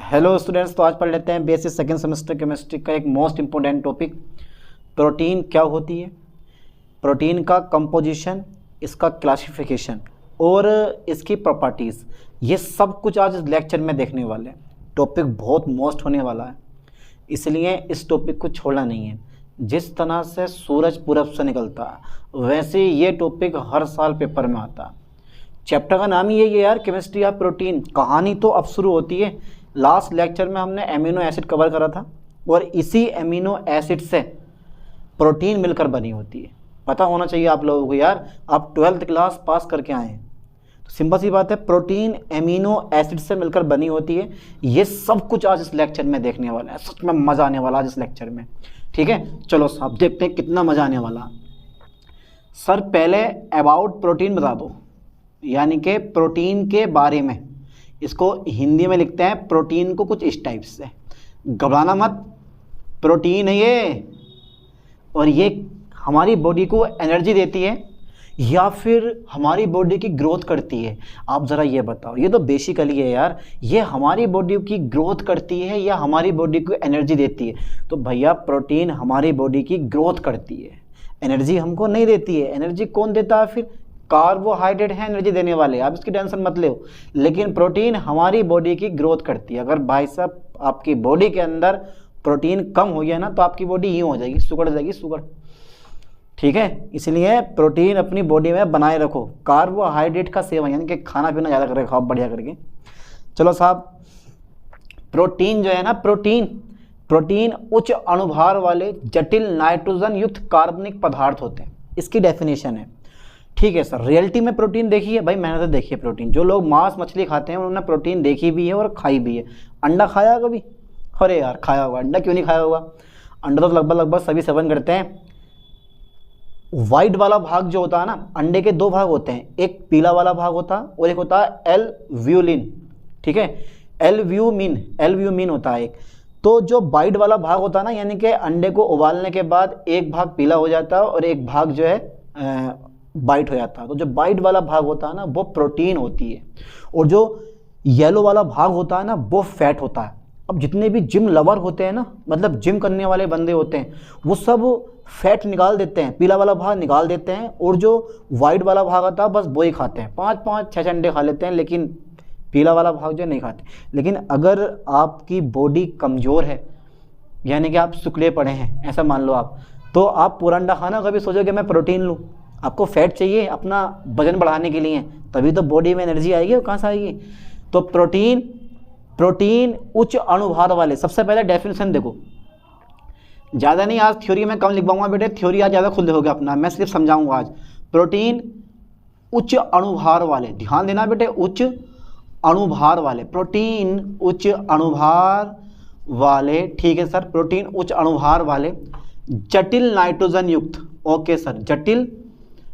Hello students, तो आज पढ़ लेते हैं बेसिक सेकंड सेमेस्टर केमिस्ट्री का एक मोस्ट इम्पोर्टेंट टॉपिक, प्रोटीन क्या होती है, प्रोटीन का कंपोजिशन, इसका क्लासिफिकेशन और इसकी प्रॉपर्टीज़। ये सब कुछ आज इस लेक्चर में देखने वाले हैं। टॉपिक बहुत मोस्ट होने वाला है, इसलिए इस टॉपिक को छोड़ना नहीं है। जिस तरह से सूरज पूरब से निकलता है वैसे ये टॉपिक हर साल पेपर में आता है। चैप्टर का नाम ही यही है यार, केमिस्ट्री ऑफ प्रोटीन। कहानी तो अब शुरू होती है। लास्ट लेक्चर में हमने एमिनो एसिड कवर करा था और इसी एमिनो एसिड से प्रोटीन मिलकर बनी होती है। पता होना चाहिए आप लोगों को यार, आप 12th क्लास पास करके आए हैं तो सिंपल सी बात है, प्रोटीन एमिनो एसिड से मिलकर बनी होती है। ये सब कुछ आज इस लेक्चर में देखने वाला है। सच में मज़ा आने वाला आज इस लेक्चर में। ठीक है, चलो साहब देखते हैं कितना मज़ा आने वाला। सर पहले अबाउट प्रोटीन बता दो, यानी कि प्रोटीन के बारे में। इसको हिंदी में लिखते हैं प्रोटीन को कुछ इस टाइप से, घबराना मत। प्रोटीन है ये, और ये हमारी बॉडी को एनर्जी देती है या फिर हमारी बॉडी की ग्रोथ करती है। आप ज़रा ये बताओ, ये तो बेसिकली है यार, ये हमारी बॉडी की ग्रोथ करती है या हमारी बॉडी को एनर्जी देती है? तो भैया प्रोटीन हमारी बॉडी की ग्रोथ करती है, एनर्जी हमको नहीं देती है। एनर्जी कौन देता है फिर? कार्बोहाइड्रेट है एनर्जी देने वाले, आप इसकी टेंशन मत लो। लेकिन प्रोटीन हमारी बॉडी की ग्रोथ करती है। अगर भाई साहब आपकी बॉडी के अंदर प्रोटीन कम हो गया ना तो आपकी बॉडी यूँ हो जाएगी, सुगड़ जाएगी, सुगड़। ठीक है, इसलिए प्रोटीन अपनी बॉडी में बनाए रखो। कार्बोहाइड्रेट का सेवन, यानी कि खाना पीना ज़्यादा करके खाओ, बढ़िया करके। चलो साहब, प्रोटीन जो है ना, प्रोटीन उच्च अणुभार वाले जटिल नाइट्रोजन युक्त कार्बनिक पदार्थ होते हैं। इसकी डेफिनेशन है। ठीक है सर, रियलिटी में प्रोटीन देखी है भाई? मैंने तो देखी है प्रोटीन। जो लोग मांस मछली खाते हैं उन्होंने प्रोटीन देखी भी है और खाई भी है। अंडा खाया कभी? अरे यार खाया होगा। अंडा क्यों नहीं खाया होगा? अंडा तो लगभग सभी सेवन करते हैं। वाइट वाला भाग जो होता है ना, अंडे के दो भाग होते हैं, एक पीला वाला भाग होता है और एक होता है एल्व्यूलिन। ठीक है, एल्व्यूमिन होता है एक। तो जो वाइट वाला भाग होता है ना, यानी कि अंडे को उबालने के बाद एक भाग पीला हो जाता है और एक भाग जो है वाइट हो जाता है। तो जो वाइट वाला भाग होता है ना वो प्रोटीन होती है, और जो येलो वाला भाग होता है ना वो फैट होता है। अब जितने भी जिम लवर होते हैं ना, मतलब जिम करने वाले बंदे होते हैं, वो सब फैट निकाल देते हैं, पीला वाला भाग निकाल देते हैं, और जो वाइट वाला भाग आता है बस वो ही खाते हैं। 5-6 अंडे खा लेते हैं, लेकिन पीला वाला भाग जो नहीं खाते। लेकिन अगर आपकी बॉडी कमज़ोर है, यानी कि आप सुखले पड़े हैं, ऐसा मान लो आप, तो आप पूरा अंडा खाना, कभी सोचोगे मैं प्रोटीन लूँ। आपको फैट चाहिए अपना वजन बढ़ाने के लिए, तभी तो बॉडी में एनर्जी आएगी, और कहाँ से आएगी? तो प्रोटीन उच्च अणुभार वाले। सबसे पहले डेफिनेशन देखो, ज़्यादा नहीं, आज थ्योरी में कम लिखवाऊंगा बेटे, थ्योरी आज ज़्यादा खुद लिखोगे अपना, मैं सिर्फ समझाऊंगा आज। प्रोटीन उच्च अणुभार वाले, ध्यान देना बेटे, उच्च अणुभार वाले, प्रोटीन उच्च अणुभार वाले। ठीक है सर, प्रोटीन उच्च अणुभार वाले जटिल नाइट्रोजन युक्त। ओके सर, जटिल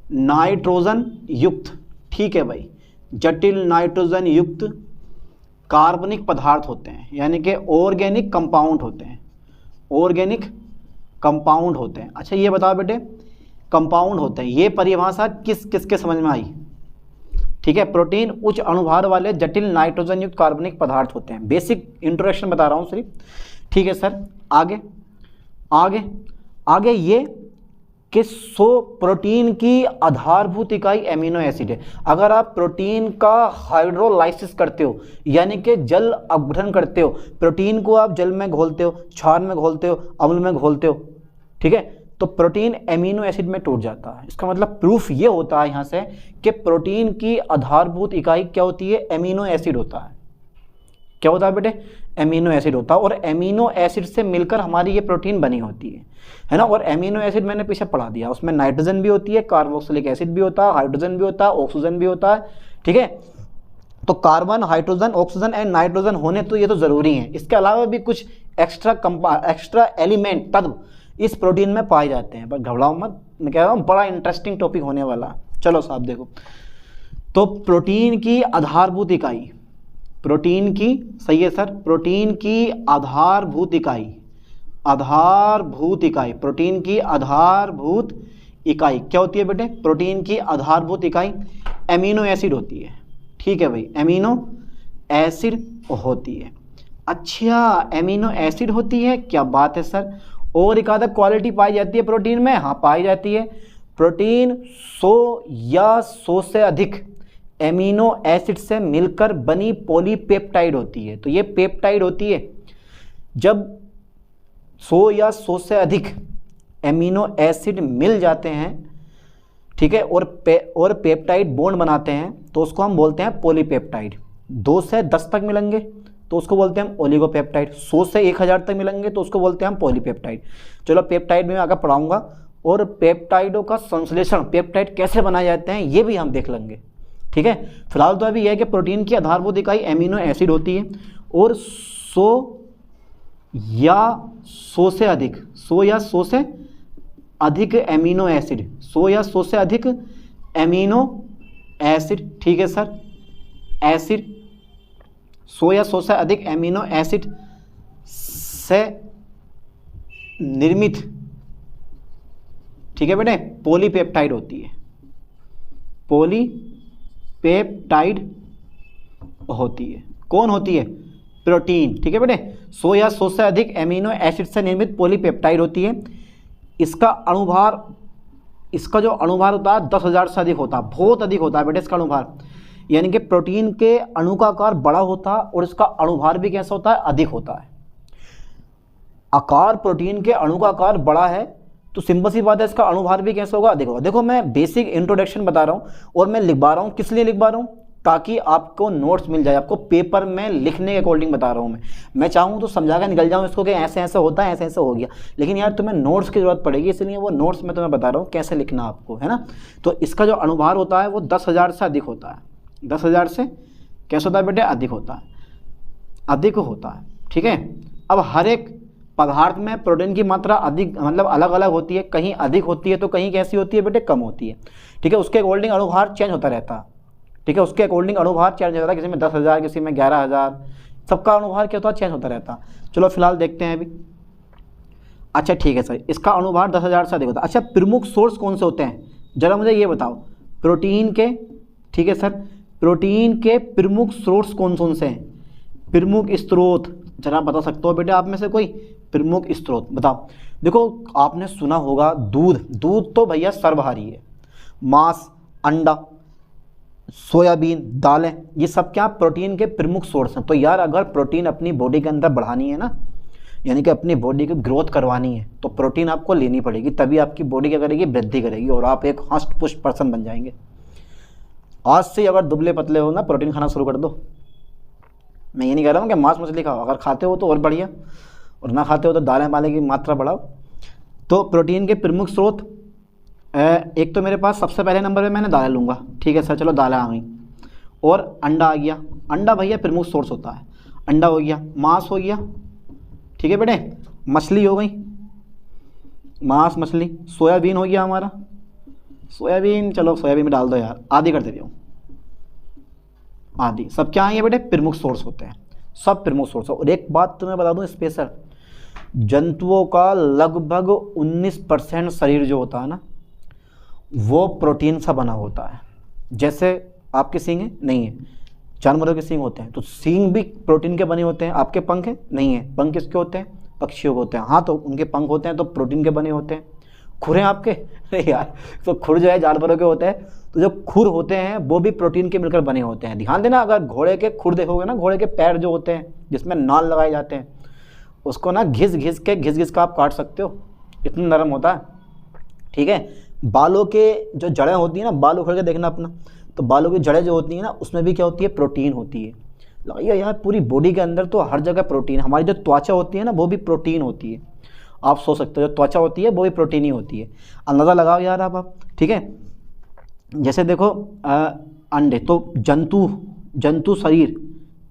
नाइट्रोजन युक्त। ठीक है भाई, जटिल नाइट्रोजन युक्त कार्बनिक पदार्थ होते हैं, यानी कि ऑर्गेनिक कंपाउंड होते हैं, ऑर्गेनिक कंपाउंड होते हैं। अच्छा ये बताओ बेटे, कंपाउंड होते हैं, ये परिभाषा किसके समझ में आई? ठीक है, प्रोटीन उच्च अणुभार वाले जटिल नाइट्रोजन युक्त कार्बनिक पदार्थ होते हैं। बेसिक इंट्रोडक्शन बता रहा हूँ सिर्फ। ठीक है सर, आगे ये कि प्रोटीन की आधारभूत इकाई एमिनो एसिड है। अगर आप प्रोटीन का हाइड्रोलाइसिस करते हो, यानी कि जल अपघटन करते हो, प्रोटीन को आप जल में घोलते हो, क्षार में घोलते हो, अम्ल में घोलते हो, ठीक है, तो प्रोटीन एमिनो एसिड में टूट जाता है। इसका मतलब प्रूफ ये होता है यहाँ से कि प्रोटीन की आधारभूत इकाई क्या होती है? एमिनो एसिड होता है। क्या होता है बेटे? एमिनो एसिड होता है, और एमिनो एसिड से मिलकर हमारी ये प्रोटीन बनी होती है ना। और एमिनो एसिड मैंने पीछे पढ़ा दिया, उसमें नाइट्रोजन भी होती है, कार्बोक्सिलिक एसिड भी होता है, हाइड्रोजन भी होता है, ऑक्सीजन भी होता है। ठीक है, तो carbon, hydrogen, oxygen and nitrogen होने तो ये तो ज़रूरी है। इसके अलावा भी कुछ एक्स्ट्रा एलिमेंट, तत्व इस प्रोटीन में पाए जाते हैं। पर घबराओ मत, मैं कह रहा हूँ बड़ा इंटरेस्टिंग टॉपिक होने वाला। चलो साहब देखो, तो प्रोटीन की आधारभूत इकाई, प्रोटीन की, सही है सर, प्रोटीन की आधारभूत इकाई, प्रोटीन की आधारभूत इकाई क्या होती है बेटे? प्रोटीन की आधारभूत इकाई एमिनो एसिड होती है। ठीक है भाई, एमिनो एसिड होती है। अच्छा, एमिनो एसिड होती है, क्या बात है सर। और एक आधा क्वालिटी पाई जाती है प्रोटीन में, हाँ पाई जाती है। प्रोटीन 100 या 100 से अधिक एमिनो एसिड से मिलकर बनी पॉलीपेप्टाइड होती है। तो ये पेप्टाइड होती है। जब 100 या 100 से अधिक एमिनो एसिड मिल जाते हैं, ठीक है, और पेप्टाइड बॉन्ड बनाते हैं, तो उसको हम बोलते हैं पॉलीपेप्टाइड। 2 से 10 तक मिलेंगे तो उसको बोलते हैं हम ओलिगोपेप्टाइड। 100 से 1000 तक मिलेंगे तो उसको बोलते हैं हम पॉलीपेप्टाइड। चलो पेप्टाइड में आगे पढ़ाऊंगा, और पेप्टाइडों का संश्लेषण, पेप्टाइड कैसे बनाए जाते हैं ये भी हम देख लेंगे, ठीक है। फिलहाल तो अभी यह है कि प्रोटीन की आधारभूत इकाई एमिनो एसिड होती है, और 100 या 100 से अधिक, 100 या 100 से अधिक एमिनो एसिड, 100 या 100 से अधिक एमिनो एसिड, ठीक है सर, एसिड 100 या 100 से अधिक एमिनो एसिड से निर्मित, ठीक है बेटे, पॉलीपेप्टाइड होती है, पॉलीपेप्टाइड होती है। कौन होती है? प्रोटीन, ठीक है बेटे। 100 या 100 से अधिक एमिनो एसिड से निर्मित पॉलीपेप्टाइड होती है। इसका अणुभार, इसका जो अणुभार होता है 10,000 से अधिक होता है, बहुत अधिक होता है बेटे इसका अणुभार। यानी कि प्रोटीन के अणु का आकार बड़ा होता है और इसका अणुभार भी कैसा होता है? अधिक होता है। आकार, प्रोटीन के अणु का आकार बड़ा है तो सिंपल सी बात है इसका अणुभार भी कैसा होगा? अधिक होगा। देखो मैं बेसिक इंट्रोडक्शन बता रहा हूँ और मैं लिखवा रहा हूँ, किस लिए लिखवा रहा हूँ? ताकि आपको नोट्स मिल जाए, आपको पेपर में लिखने के अकॉर्डिंग बता रहा हूँ मैं चाहूँ तो समझा कर निकल जाऊँ इसको कि ऐसे ऐसे होता है, ऐसे ऐसे हो गया, लेकिन यार तुम्हें नोट्स की जरूरत पड़ेगी, इसलिए वो नोट्स मैं तुम्हें बता रहा हूँ कैसे लिखना आपको, है ना। तो इसका जो अणुभार होता है वो 10,000 से अधिक होता है। 10,000 से कैसा होता है बेटे? अधिक होता है, अधिक होता है, ठीक है। अब हर एक पदार्थ में प्रोटीन की मात्रा अधिक, मतलब अलग अलग होती है, कहीं अधिक होती है तो कहीं कैसी होती है बेटे? कम होती है, ठीक है। उसके अकॉर्डिंग अणुभार चेंज होता रहता है, ठीक है। उसके अकॉर्डिंग अणुभार चेंज होता है, किसी में 10,000, किसी में 11,000, सबका अणुभार क्या होता है? चेंज होता रहता है। चलो फिलहाल देखते हैं अभी। अच्छा ठीक है सर, इसका अणुभार 10,000 से अधिक होता है। अच्छा, प्रमुख सोर्स कौन से होते हैं जरा मुझे ये बताओ, प्रोटीन के, ठीक है सर, प्रोटीन के प्रमुख सोर्स कौन कौन से हैं? प्रमुख स्रोत जरा बता सकते हो बेटा आप में से कोई? प्रमुख स्रोत बताओ। देखो आपने सुना होगा दूध, दूध तो भैया सर्वहारी है। मांस, अंडा, सोयाबीन, दालें, ये सब क्या प्रोटीन के प्रमुख सोर्स हैं। तो यार अगर प्रोटीन अपनी बॉडी के अंदर बढ़ानी है ना, यानी कि अपनी बॉडी की ग्रोथ करवानी है, तो प्रोटीन आपको लेनी पड़ेगी, तभी आपकी बॉडी क्या करेगी? वृद्धि करेगी और आप एक हष्ट पुष्ट पर्सन बन जाएंगे। आज से अगर दुबले पतले हो ना, प्रोटीन खाना शुरू कर दो। मैं ये नहीं कह रहा हूँ कि मांस मछली खाओ, अगर खाते हो तो और बढ़िया, और ना खाते हो तो दालें वाले की मात्रा बढ़ाओ। तो प्रोटीन के प्रमुख स्रोत, एक तो मेरे पास सबसे पहले नंबर पे मैंने दालें लूँगा, ठीक है सर, चलो दालें आ गई, और अंडा आ गया। अंडा भैया प्रमुख सोर्स होता है, अंडा हो गया, मांस हो गया, ठीक है बेटे, मछली हो गई, मांस मछली, सोयाबीन हो गया हमारा, सोयाबीन, चलो सोयाबीन में डाल दो यार, आदि कर देती हूँ, आदि, सब क्या आएंगे बेटे? प्रमुख सोर्स होते हैं, सब प्रमुख सोर्स। और एक बात तुम्हें बता दूँ स्पेशल, जंतुओं का लगभग 19% शरीर जो होता है ना, वो प्रोटीन सा बना होता है। जैसे आपके सींग है? नहीं है। जानवरों के सींग होते हैं तो सींग भी प्रोटीन के बने होते हैं। आपके पंख है? नहीं है। पंख किसके होते हैं? पक्षियों के होते हैं। हाँ, तो उनके पंख होते हैं तो प्रोटीन के बने होते हैं। खुर हैं आपके? नहीं यार, तो खुर जो है जानवरों के होते हैं, तो जो खुर होते हैं वो भी प्रोटीन के मिलकर बने होते हैं। ध्यान देना, अगर घोड़े के खुर देखोगे ना, घोड़े के पैर जो होते हैं जिसमें नाल लगाए जाते हैं, उसको ना घिस घिस के आप काट सकते हो, इतना नरम होता है, ठीक है। बालों के जो जड़ें होती हैं ना, बाल उखड़ के देखना अपना, तो बालों की जड़ें जो होती हैं ना, उसमें भी क्या होती है? प्रोटीन होती है। लगाइए यार, पूरी बॉडी के अंदर तो हर जगह प्रोटीन। हमारी जो त्वचा होती है ना, वो भी प्रोटीन होती है। आप सोच सकते हो जो त्वचा होती है वो भी प्रोटीन ही होती है। अंदाज़ा लगाओ यार आप, ठीक है। जैसे देखो अंडे, तो जंतु शरीर,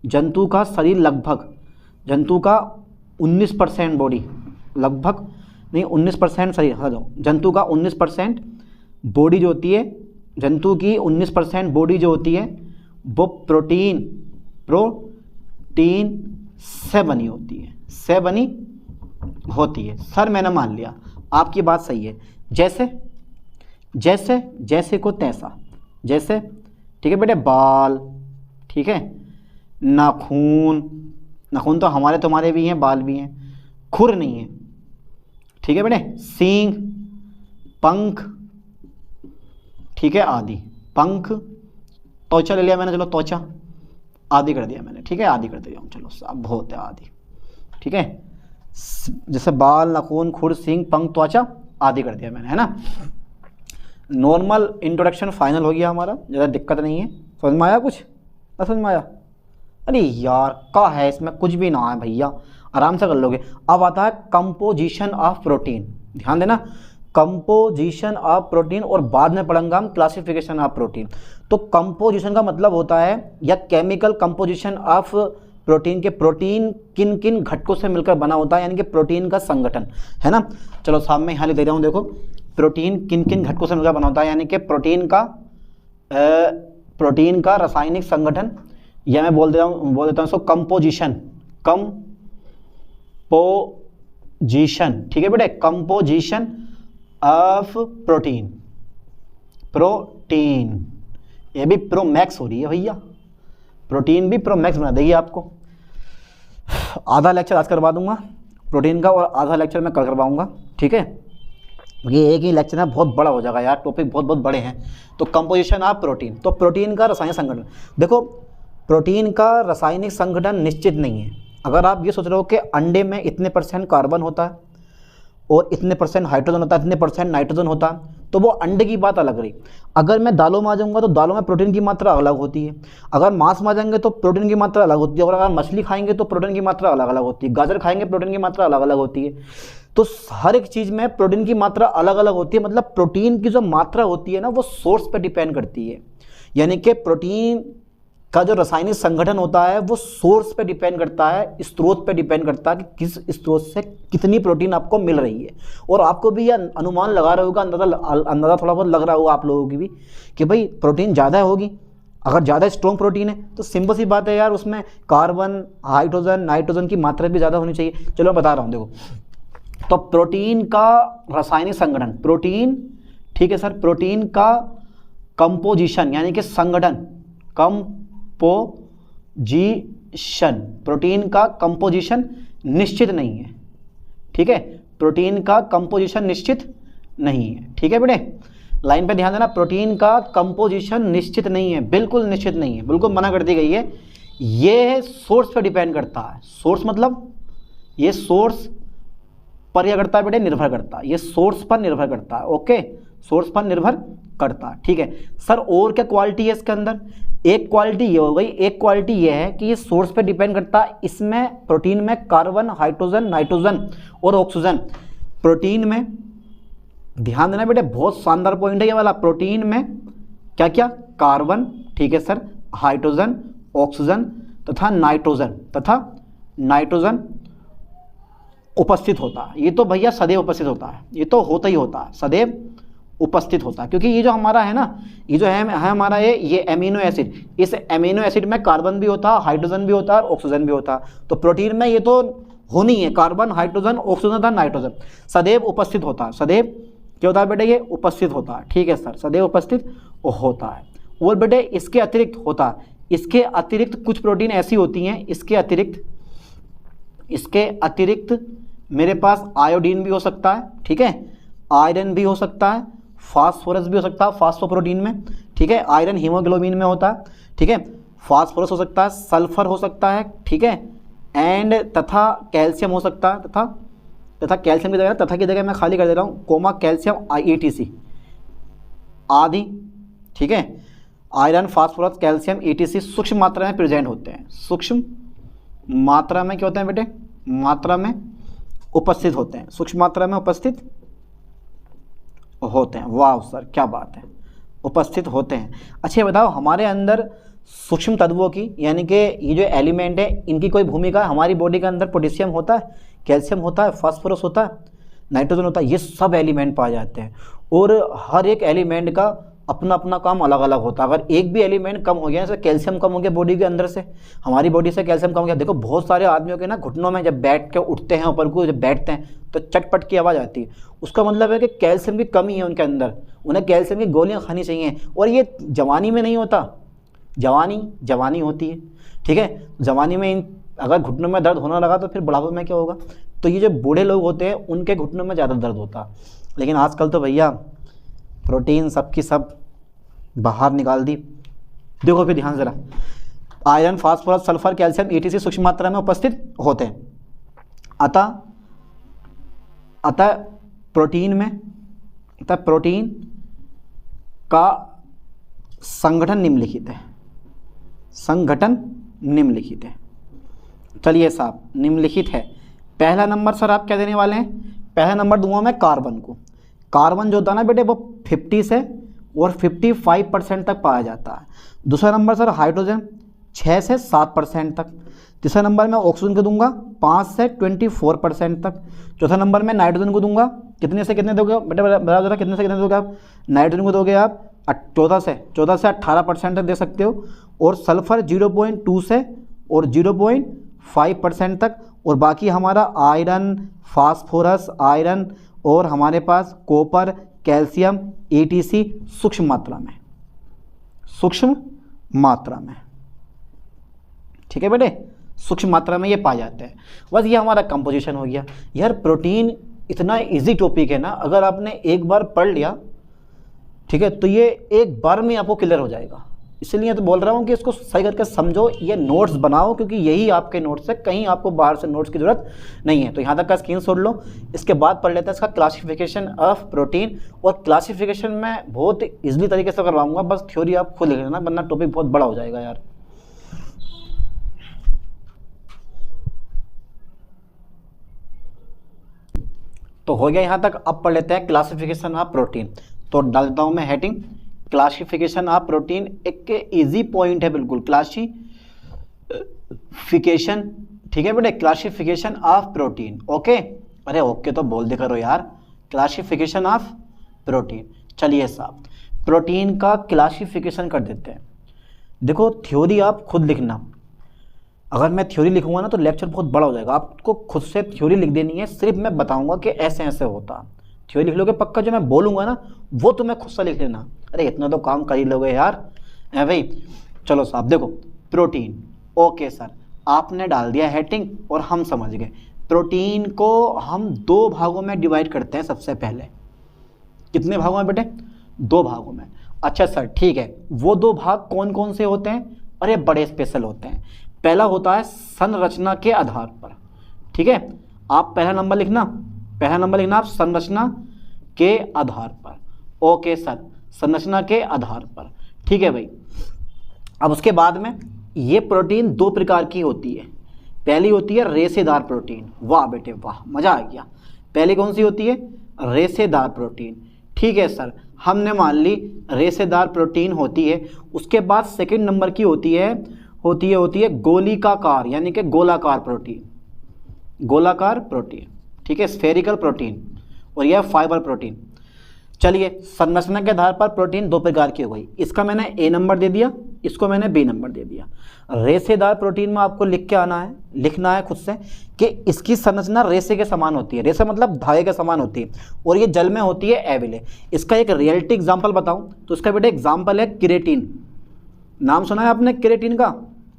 जंतु का शरीर लगभग, जंतु का 19% बॉडी, लगभग नहीं 19% शरीर, हाँ जाओ, जंतु का 19% बॉडी जो होती है, जंतु की 19% बॉडी जो होती है वो प्रोटीन से बनी होती है, से बनी होती है। सर मैंने मान लिया, आपकी बात सही है। जैसे जैसे जैसे को तैसा, जैसे, ठीक है बेटे, बाल, ठीक है, नाखून, नाखून तो हमारे तुम्हारे भी हैं, बाल भी हैं, खुर नहीं है, ठीक है बेटे। सींग, पंख, ठीक है, आदि। पंख, त्वचा ले लिया मैंने, चलो त्वचा आदि कर दिया मैंने, ठीक है, आदि कर दिया हूँ, चलो अब बहुत है आदि, ठीक है। जैसे बाल, नाखून, खुर, सींग, पंख, त्वचा आदि कर दिया मैंने, है ना। नॉर्मल इंट्रोडक्शन फाइनल हो गया हमारा, ज़्यादा दिक्कत नहीं है। समझ में आया कुछ? ना समझ में आया? अरे यार का है इसमें, कुछ भी ना है भैया, आराम से कर लोगे। अब आता है कंपोजिशन ऑफ प्रोटीन, ध्यान देना, कंपोजिशन ऑफ प्रोटीन, और बाद में पढ़ेंगे हम क्लासिफिकेशन ऑफ प्रोटीन। तो कंपोजिशन का मतलब होता है या केमिकल कंपोजिशन ऑफ प्रोटीन, के प्रोटीन किन किन घटकों से मिलकर बना होता है, यानी कि प्रोटीन का संगठन, है ना। चलो सामने यहाँ लिख दे रहा हूँ, देखो प्रोटीन किन किन घटकों से मिलकर बना होता है, यानी कि प्रोटीन का रासायनिक संगठन, या मैं बोल देता हूँ इसको कंपोजिशन, कंपोजिशन, ठीक है बेटे, कंपोजिशन ऑफ प्रोटीन। प्रोटीन ये भी प्रोमैक्स हो रही है भैया, प्रोटीन भी प्रोमैक्स बना देगी आपको। आधा लेक्चर आज करवा दूंगा प्रोटीन का, और आधा लेक्चर मैं कल करवाऊंगा, ठीक है। ये एक ही लेक्चर है, बहुत बड़ा हो जाएगा यार, टॉपिक बहुत बहुत बड़े हैं। तो कंपोजिशन ऑफ प्रोटीन, तो प्रोटीन का रासायनिक संगठन। देखो प्रोटीन का रासायनिक संगठन निश्चित नहीं है। अगर आप ये सोच रहे हो कि अंडे में इतने % कार्बन होता है और इतने % हाइड्रोजन होता है, इतने % नाइट्रोजन होता है, तो वो अंडे की बात अलग रही। अगर मैं दालों में आ जाऊँगा तो दालों में प्रोटीन की मात्रा अलग होती है। अगर मांस में आ जाएंगे तो प्रोटीन की मात्रा अलग होती है। और अगर मछली खाएंगे तो प्रोटीन की मात्रा अलग अलग होती है। गाजर खाएंगे प्रोटीन की मात्रा अलग अलग होती है। तो हर एक चीज़ में प्रोटीन की मात्रा अलग अलग होती है। मतलब प्रोटीन की जो मात्रा होती है ना, वो सोर्स पर डिपेंड करती है। यानी कि प्रोटीन का जो रासायनिक संगठन होता है वो सोर्स पे डिपेंड करता है, स्रोत पे डिपेंड करता है कि किस स्रोत से कितनी प्रोटीन आपको मिल रही है। और आपको भी यह अनुमान लगा रहा होगा, अंदाज़ा थोड़ा बहुत लग रहा होगा आप लोगों की भी, कि भाई प्रोटीन ज़्यादा होगी। अगर ज़्यादा स्ट्रॉन्ग प्रोटीन है तो सिंपल सी बात है यार, उसमें कार्बन, हाइड्रोजन, नाइट्रोजन की मात्रा भी ज़्यादा होनी चाहिए। चलो मैं बता रहा हूँ, देखो तो प्रोटीन का रासायनिक संगठन, प्रोटीन, ठीक है सर, प्रोटीन का कंपोजिशन यानी कि संगठन, कंपोजिशन, प्रोटीन का कंपोजिशन निश्चित नहीं है, ठीक है। प्रोटीन का कंपोजिशन निश्चित नहीं है, ठीक है बेटे, लाइन पे ध्यान देना। प्रोटीन का कंपोजिशन निश्चित नहीं है, बिल्कुल निश्चित नहीं है, बिल्कुल मना कर दी गई है। ये सोर्स पर डिपेंड करता है। सोर्स मतलब ये सोर्स पर यह करता है बेटे, निर्भर करता है, ये सोर्स पर निर्भर करता है। ओके, सोर्स पर निर्भर करता है, ठीक है सर। और क्या क्वालिटी है इसके अंदर? एक क्वालिटी ये हो गई, एक क्वालिटी ये है कि ये सोर्स पे डिपेंड करता है। इसमें प्रोटीन में कार्बन, हाइड्रोजन, नाइट्रोजन और ऑक्सीजन, प्रोटीन में ध्यान देना बेटे, बहुत शानदार पॉइंट है ये वाला। प्रोटीन में क्या क्या? कार्बन, ठीक है सर, हाइड्रोजन, ऑक्सीजन तथा नाइट्रोजन उपस्थित होता है। ये तो भैया सदैव उपस्थित होता है, ये तो होता ही होता है, सदैव उपस्थित होता है। क्योंकि ये जो हमारा है ना, ये जो है हमारा ये एमिनो एसिड, इस एमिनो एसिड में कार्बन भी होता है, हाइड्रोजन भी होता है और ऑक्सीजन भी होता है। तो प्रोटीन में ये तो होनी है, कार्बन, हाइड्रोजन, ऑक्सीजन तथा नाइट्रोजन सदैव उपस्थित होता है। सदैव क्या होता है बेटे? ये उपस्थित होता है, ठीक है सर, सदैव उपस्थित होता है। और बेटे इसके अतिरिक्त होता है, इसके अतिरिक्त कुछ प्रोटीन ऐसी होती हैं, इसके अतिरिक्त मेरे पास आयोडीन भी हो सकता है, ठीक है, आयरन भी हो सकता है, फास्फोरस भी हो सकता है फास्फोप्रोटीन में, ठीक है, आयरन हीमोग्लोबिन में होता है, ठीक है, फास्फोरस हो सकता है, सल्फर हो सकता है, ठीक है, एंड तथा कैल्शियम हो सकता है, तथा कैल्शियम की जगह, तथा की जगह मैं खाली कर दे रहा हूँ, कोमा कैल्शियम ETC आदि, ठीक है। आयरन, फास्फोरस, कैल्शियम, ETC सूक्ष्म मात्रा में प्रेजेंट होते हैं। सूक्ष्म मात्रा में क्या होते हैं बेटे? मात्रा में उपस्थित होते हैं, सूक्ष्म मात्रा में उपस्थित होते हैं। वाह सर क्या बात है, उपस्थित होते हैं। अच्छा ये बताओ, हमारे अंदर सूक्ष्म तत्वों की, यानी कि ये जो एलिमेंट है, इनकी कोई भूमिका है? हमारी बॉडी के अंदर पोटेशियम होता है, कैल्शियम होता है, फास्फोरस होता है, नाइट्रोजन होता है, ये सब एलिमेंट पाए जाते हैं। और हर एक एलिमेंट का अपना अपना काम अलग अलग होता है। अगर एक भी एलिमेंट कम हो गया, जैसे कैल्शियम कम हो गया बॉडी के अंदर से, हमारी बॉडी से कैल्शियम कम हो गया, देखो बहुत सारे आदमियों के ना घुटनों में जब बैठ के उठते हैं ऊपर को, जब बैठते हैं तो चटपट की आवाज़ आती है। उसका मतलब है कि कैल्शियम की कमी है उनके अंदर, उन्हें कैल्शियम की गोलियाँ खानी चाहिए। और ये जवानी में नहीं होता, जवानी होती है, ठीक है, जवानी में इन अगर घुटनों में दर्द होना लगा तो फिर बुढ़ापे में क्या होगा। तो ये जो बूढ़े लोग होते हैं उनके घुटनों में ज़्यादा दर्द होता। लेकिन आजकल तो भैया प्रोटीन सबकी सब बाहर निकाल दी। देखो फिर ध्यान ज़रा, iron, phosphorus, sulphur, calcium, ETC सूक्ष्म मात्रा में उपस्थित होते हैं। अतः प्रोटीन का संगठन निम्नलिखित है। चलिए साहब, निम्नलिखित है। पहला नंबर सर आप क्या देने वाले हैं? पहला नंबर दूंगा मैं कार्बन को। कार्बन जो होता है ना बेटे वो 50 से और 55% तक पाया जाता है। दूसरा नंबर सर हाइड्रोजन 6 से 7% तक। तीसरा नंबर मैं ऑक्सीजन को दूंगा 5 से 24% तक। चौथा नंबर मैं नाइट्रोजन को दूंगा, कितने से कितने दोगे बेटा, बता दो कितने से कितने दोगे आप? नाइट्रोजन को दोगे आप 14 से 18% तक दे सकते हो। और सल्फर 0.2 से और 0.5% तक। और बाकी हमारा आयरन, फास्फोरस, आयरन और हमारे पास कॉपर, कैल्शियम, ETC सूक्ष्म मात्रा में। ठीक है बेटे, सूक्ष्म मात्रा में ये पाए जाते हैं। बस ये हमारा कंपोजिशन हो गया। यार प्रोटीन इतना इजी टॉपिक है ना, अगर आपने एक बार पढ़ लिया ठीक है तो ये एक बार में आपको क्लियर हो जाएगा। इसलिए तो बोल रहा हूँ कि इसको सही करके समझो, ये नोट्स बनाओ, क्योंकि यही आपके नोट्स है, कहीं आपको बाहर से नोट्स की जरूरत नहीं है। तो यहाँ तक का स्क्रीनशॉट लो। इसके बाद पढ़ लेते हैं इसका क्लासिफिकेशन ऑफ प्रोटीन। और क्लासिफिकेशन मैं बहुत ईजिली तरीके से करवाऊंगा, बस थ्योरी आप खुद लिख लेना, वरना टॉपिक बहुत बड़ा हो जाएगा यार। तो हो गया यहाँ तक। अब पढ़ लेते हैं क्लासिफिकेशन ऑफ प्रोटीन। तो डाल देता हूँ मैं हेडिंग, क्लासिफिकेशन ऑफ प्रोटीन। एक इजी पॉइंट है बिल्कुल, क्लासिफिकेशन। ठीक है बेटे, क्लासिफिकेशन ऑफ प्रोटीन। ओके, अरे ओके तो बोल दे करो यार, क्लासिफिकेशन ऑफ प्रोटीन। चलिए साहब, प्रोटीन का क्लासिफिकेशन कर देते हैं। देखो थ्योरी आप खुद लिखना, अगर मैं थ्योरी लिखूंगा ना तो लेक्चर बहुत बड़ा हो जाएगा। आपको खुद से थ्योरी लिख देनी है, सिर्फ मैं बताऊंगा कि ऐसे ऐसे होता। थ्योरी लिख लोगे पक्का, जो मैं बोलूंगा ना वो तुम्हें खुद से लिख लेना। अरे इतना तो काम कर ही लोगे यार, है भाई। चलो साहब देखो, प्रोटीन। ओके सर, आपने डाल दिया हेडिंग और हम समझ गए। प्रोटीन को हम 2 भागों में डिवाइड करते हैं सबसे पहले। कितने भागों में बेटे? 2 भागों में। अच्छा सर ठीक है, वो 2 भाग कौन कौन से होते हैं? अरे बड़े स्पेशल होते हैं। पहला होता है संरचना के आधार पर। ठीक है, आप पहला नंबर लिखना आप संरचना के आधार पर। ओके सर, संरचना के आधार पर। ठीक है भाई। अब उसके बाद में ये प्रोटीन 2 प्रकार की होती है। पहली होती है रेशेदार प्रोटीन। वाह बेटे वाह, मजा आ गया। पहली कौन सी होती है? रेशेदार प्रोटीन। ठीक है सर, हमने मान ली रेशेदार प्रोटीन होती है। उसके बाद सेकंड नंबर की होती है गोलिकाकार, यानी कि गोलाकार प्रोटीन। ठीक है, स्फेरिकल प्रोटीन। और यह फाइबर प्रोटीन। चलिए, संरचना के आधार पर प्रोटीन 2 प्रकार की हो गई। इसका मैंने A नंबर दे दिया, इसको मैंने B नंबर दे दिया। रेशेदार प्रोटीन में आपको लिखना है खुद से कि इसकी संरचना रेशे के समान होती है। रेशा मतलब धागे के समान होती है, और ये जल में होती है एविले। इसका एक रियलिटी एग्जाम्पल बताऊं तो इसका बेटा एग्जाम्पल है किरेटिन। नाम सुना है आपने किरेटिन का?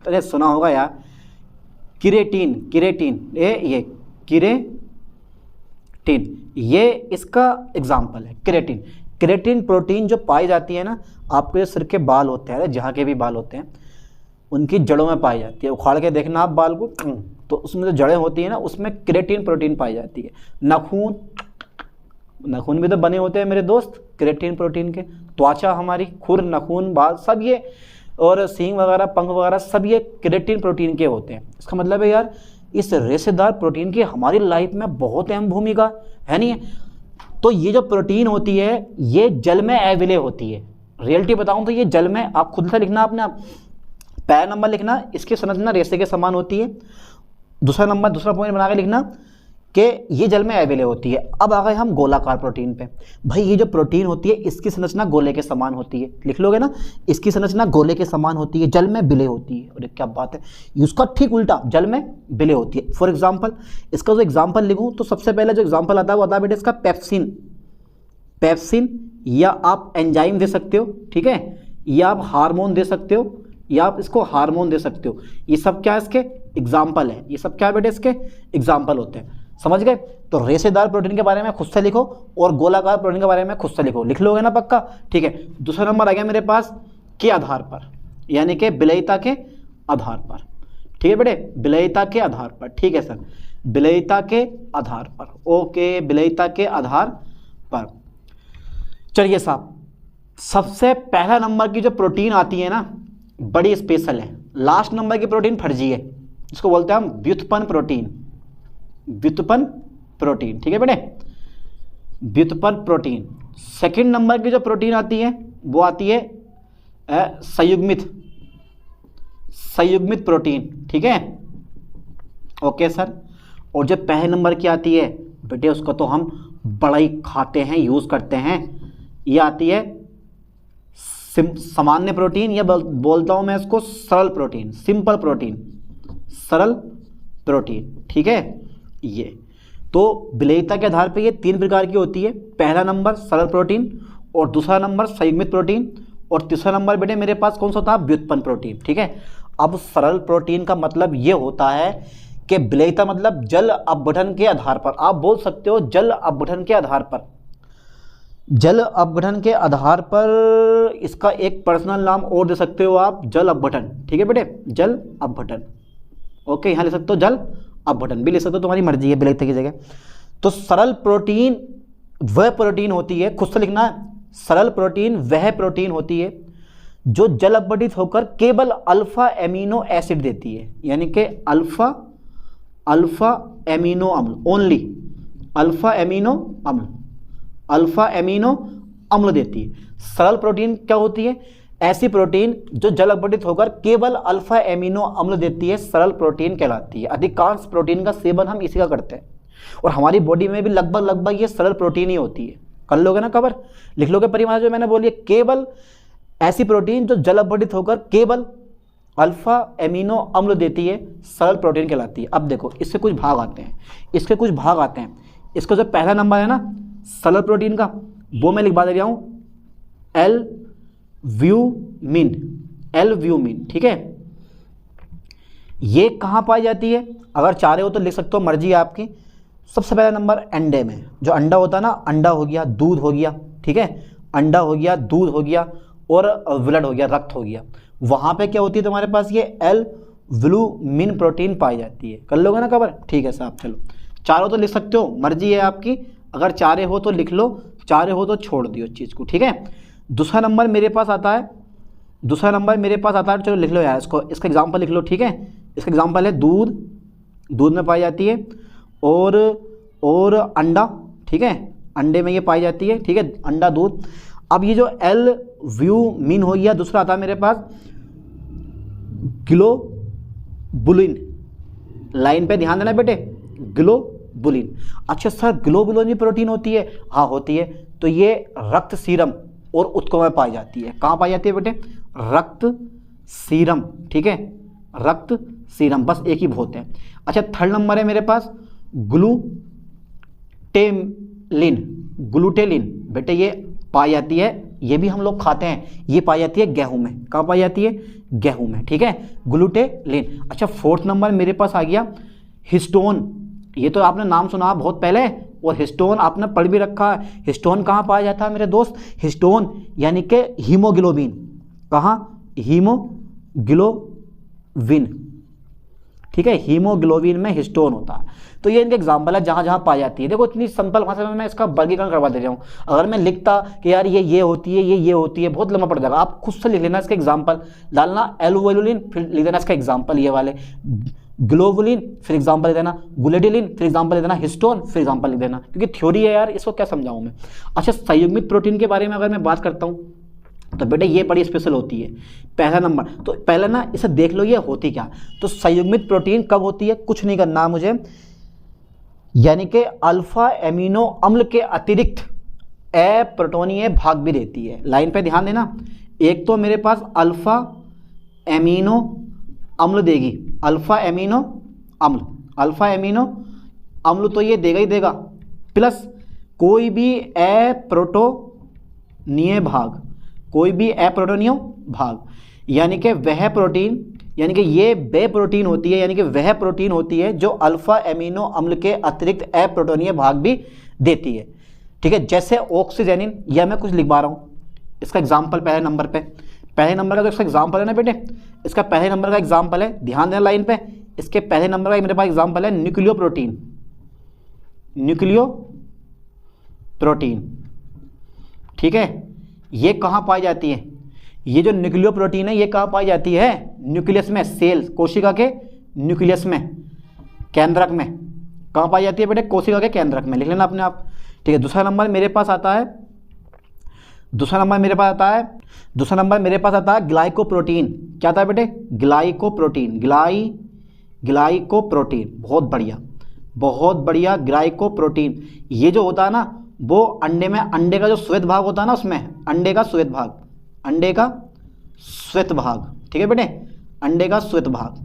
अरे सुना होगा यार, किरेटिन। ये इसका एग्जाम्पल है किरेटिन प्रोटीन जो पाई जाती है ना, आपके सिर के बाल होते हैं, जहाँ के भी बाल होते हैं उनकी जड़ों में पाई जाती है। उखाड़ के देखना आप बाल को, तो उसमें जो जड़ें होती है ना उसमें किरेटिन प्रोटीन पाई जाती है। नाखून भी तो बने होते हैं मेरे दोस्त किरेटिन प्रोटीन के। त्वचा हमारी, खुर, नाखून, बाल सब ये, और सींग वगैरह, पंख वगैरह सब ये किरेटिन प्रोटीन के होते हैं। इसका मतलब है यार इस रेशेदार प्रोटीन की हमारी लाइफ में बहुत अहम भूमिका है, नहीं है? तो ये जो प्रोटीन होती है ये जल में अवेलेबल होती है। रियलिटी बताऊं तो ये जल में, आप खुद से लिखना, आपने पहला नंबर लिखना, इसकी संरचना रेशे के समान होती है। दूसरा पॉइंट बना के लिखना कि ये जल में अवेलेबल होती है। अब आ गए हम गोलाकार प्रोटीन पे। भाई ये जो प्रोटीन होती है इसकी संरचना गोले के समान होती है। लिख लोगे ना, इसकी संरचना गोले के समान होती है, जल में विलय होती है। और क्या बात है, उसका ठीक उल्टा, जल में विलय होती है। फॉर एग्जाम्पल, इसका जो एग्जाम्पल लिखूँ तो सबसे पहले जो एग्जाम्पल आता है वो आता है बेटे इसका पेप्सिन, या आप एंजाइम दे सकते हो, ठीक है, या आप हार्मोन दे सकते हो, या आप इसको हार्मोन दे सकते हो। ये सब क्या है इसके एग्जाम्पल है, ये सब क्या बेटे इसके एग्जाम्पल होते हैं, समझ गए। तो रेशेदार प्रोटीन के बारे में खुद से लिखो और गोलाकार प्रोटीन के बारे में खुद से लिखो, लिख लोगे ना पक्का, ठीक है। दूसरा नंबर आ गया मेरे पास के आधार पर, यानी कि विलेयता के आधार पर, ठीक है बेटे, विलेयता के आधार पर, ठीक है सर, विलेयता के आधार पर, ओके, विलेयता के आधार पर। चलिए साहब, सबसे पहला नंबर की जो प्रोटीन आती है ना बड़ी स्पेशल है, लास्ट नंबर की प्रोटीन फर्जी है, इसको बोलते हैं हम व्युत्पन्न प्रोटीन, व्युत्पन्न प्रोटीन, ठीक है बेटे, व्युत्पन्न प्रोटीन। सेकंड नंबर की जो प्रोटीन आती है वो आती है संयुग्मित, संयुग्मित प्रोटीन, ठीक है, ओके सर। और जो पहले नंबर की आती है बेटे उसको तो हम बड़ा ही खाते हैं, यूज़ करते हैं, ये आती है सामान्य प्रोटीन, या बोलता हूँ मैं इसको सरल प्रोटीन, सिंपल प्रोटीन, सरल प्रोटीन, ठीक है। ये तो विलेयता के आधार पे ये 3 प्रकार की होती है, पहला नंबर सरल प्रोटीन, और दूसरा नंबर संयुग्मित प्रोटीन, और तीसरा नंबर बेटे मेरे पास कौन सा होता है, व्युत्पन्न प्रोटीन, ठीक है। अब सरल प्रोटीन का मतलब ये होता है कि विलेयता मतलब जल अपघटन के आधार पर, आप बोल सकते हो जल अपघटन के आधार पर, जल अपघटन के आधार पर, इसका एक पर्सनल नाम और दे सकते हो आप, जल अपघटन, ठीक है बेटे, जल अपघटन, ओके, यहाँ ले सकते हो जल अपघटन भी ले सकते हो, तुम्हारी मर्जी है विलेयता की जगह। तो सरल प्रोटीन वह प्रोटीन होती है, खुद से लिखना है, सरल प्रोटीन वह प्रोटीन होती है जो जल अपघटित होकर केवल अल्फा एमिनो एसिड देती है, यानी कि अल्फा एमिनो अम्ल, ओनली अल्फा एमिनो अम्ल, अल्फा एमिनो अम्ल देती है। सरल प्रोटीन क्या होती है, ऐसी प्रोटीन जो जल अपघटित होकर केवल अल्फा एमिनो अम्ल देती है, सरल प्रोटीन कहलाती है। अधिकांश प्रोटीन का सेवन हम इसी का करते हैं, और हमारी बॉडी में भी लगभग ये सरल प्रोटीन ही होती है। कर लोगे ना कवर, लिख लोगे परिभाषा जो मैंने बोली है, केवल ऐसी प्रोटीन जो जल अपघटित होकर केवल अल्फा एमिनो अम्ल देती है, सरल प्रोटीन कहलाती है। अब देखो इसके कुछ भाग आते हैं, इसके कुछ भाग आते हैं। इसका जो पहला नंबर है ना सरल प्रोटीन का, वो मैं लिखवा दे रहा हूँ एल्ब्यूमिन, एल्ब्यूमिन, ठीक है। ये कहाँ पाई जाती है, अगर चाह रहे हो तो लिख सकते हो, मर्जी है आपकी। सबसे पहला नंबर अंडे में, जो अंडा होता है ना, अंडा हो गया, दूध हो गया, ठीक है, अंडा हो गया, दूध हो गया, और ब्लड हो गया, रक्त हो गया, वहाँ पे क्या होती है तुम्हारे पास ये एल्ब्यूमिन प्रोटीन पाई जाती है। कर लोगे ना कवर, ठीक है साहब। चलो चारों तो लिख सकते हो, मर्जी है आपकी, अगर चाह रहे हो तो लिख लो, चाह रहे हो तो छोड़ दियो इस चीज़ को, ठीक है। दूसरा नंबर मेरे पास आता है, दूसरा नंबर मेरे पास आता है, चलो लिख लो यार इसको, इसका एग्जाम्पल लिख लो, ठीक है। इसका एग्जाम्पल है दूध, दूध में पाई जाती है, और अंडा, ठीक है, अंडे में ये पाई जाती है, ठीक है, अंडा, दूध। अब ये जो एल्ब्यूमिन हो गया, दूसरा आता है मेरे पास ग्लोबुलिन, लाइन पे ध्यान देना बेटे, ग्लोबुलिन। अच्छा सर ग्लोबुलिन भी प्रोटीन होती है, हाँ होती है। तो ये रक्त सीरम और उत्तकों में पाई जाती है। कहाँ पाई जाती है बेटे, रक्त सीरम, ठीक है, रक्त सीरम, बस एक ही बहुत है। अच्छा थर्ड नंबर है मेरे पास ग्लूटेलिन, ग्लूटेलिन बेटे ये पाई जाती है, ये भी हम लोग खाते हैं, ये पाई जाती है गेहूं में। कहाँ पाई जाती है, गेहूं में, ठीक है, ग्लूटेलिन। अच्छा फोर्थ नंबर मेरे पास आ गया हिस्टोन, ये तो आपने नाम सुना बहुत पहले, और हिस्टोन आपने पढ़ भी रखा है। हिस्टोन कहाँ पाया जाता है मेरे दोस्त, हिस्टोन यानी कि हीमोग्लोबिन, कहाँ, हीमोग्लोबिन, ठीक है, हीमोग्लोबिन में हिस्टोन होता है। तो ये इनके एग्जाम्पल है जहाँ जहाँ पाई जाती है। देखो इतनी सिंपल भाषा में मैं इसका वर्गीकरण करवा दे रहा हूँ। अगर मैं लिखता कि यार ये होती है, ये होती है, बहुत लंबा पड़ जाएगा। आप खुद से लिख लेना, इसका एग्जाम्पल डालना एल्ब्यूमिन, फिर लिख देना इसका एग्जाम्पल ये वाले, ग्लोबुलिन फिर एग्जाम्पल लिख देना, ग्लूटेलिन फिर एग्जाम्पल लिख देना, हिस्टोन फिर एग्जाम्पल लिख देना, क्योंकि थ्योरी है यार, इसको क्या समझाऊँ मैं। अच्छा संयुग्मित प्रोटीन के बारे में अगर मैं बात करता हूँ तो बेटे ये बड़ी स्पेशल होती है। पहला नंबर तो पहले ना इसे देख लो ये होती क्या। तो संयुग्मित प्रोटीन कब होती है, कुछ नहीं करना मुझे, यानी कि अल्फा एमिनो अम्ल के अतिरिक्त अप्रोटोनीय भाग भी देती है। लाइन पे ध्यान देना, एक तो मेरे पास अल्फा एमिनो अम्ल देगी, अल्फा एमिनो अम्ल, अल्फा एमिनो अम्ल तो ये देगा ही देगा, प्लस कोई भी अप्रोटोनीय भाग, कोई भी अप्रोटोनीय भाग, यानी कि वह प्रोटीन यानी कि ये वे प्रोटीन होती है, यानी कि वह प्रोटीन होती है जो अल्फा एमिनो अम्ल के अतिरिक्त अप्रोटोनीय भाग भी देती है। ठीक है, जैसे ऑक्सीजेनिन, या मैं कुछ लिखवा रहा हूँ, इसका एग्जाम्पल पहले नंबर पे, पहले नंबर का जो इसका एग्जाम्पल है ना बेटे, इसका पहले नंबर का एग्जाम्पल है, ध्यान देना लाइन पे, इसके पहले नंबर का मेरे पास एग्जाम्पल है न्यूक्लियो प्रोटीन। न्यूक्लियो प्रोटीन, ठीक है, ये कहाँ पाई जाती है? ये जो न्यूक्लियो प्रोटीन है ये कहाँ पाई जाती है? न्यूक्लियस में, सेल कोशिका के न्यूक्लियस में, केंद्रक में। कहाँ पाई जाती है बेटे? कोशिका के केंद्रक में, लिख लेना अपने आप। ठीक है, दूसरा नंबर मेरे पास आता है, दूसरा नंबर मेरे पास आता है ग्लाइकोप्रोटीन। क्या आता है बेटे? ग्लाइकोप्रोटीन, ग्लाइकोप्रोटीन, बहुत बढ़िया, बहुत बढ़िया, ग्लाइकोप्रोटीन। ये जो होता है ना वो अंडे में, अंडे का जो श्वेत भाग होता है ना उसमें, अंडे का श्वेत भाग, अंडे का श्वेत भाग, ठीक है बेटे, अंडे का श्वेत भाग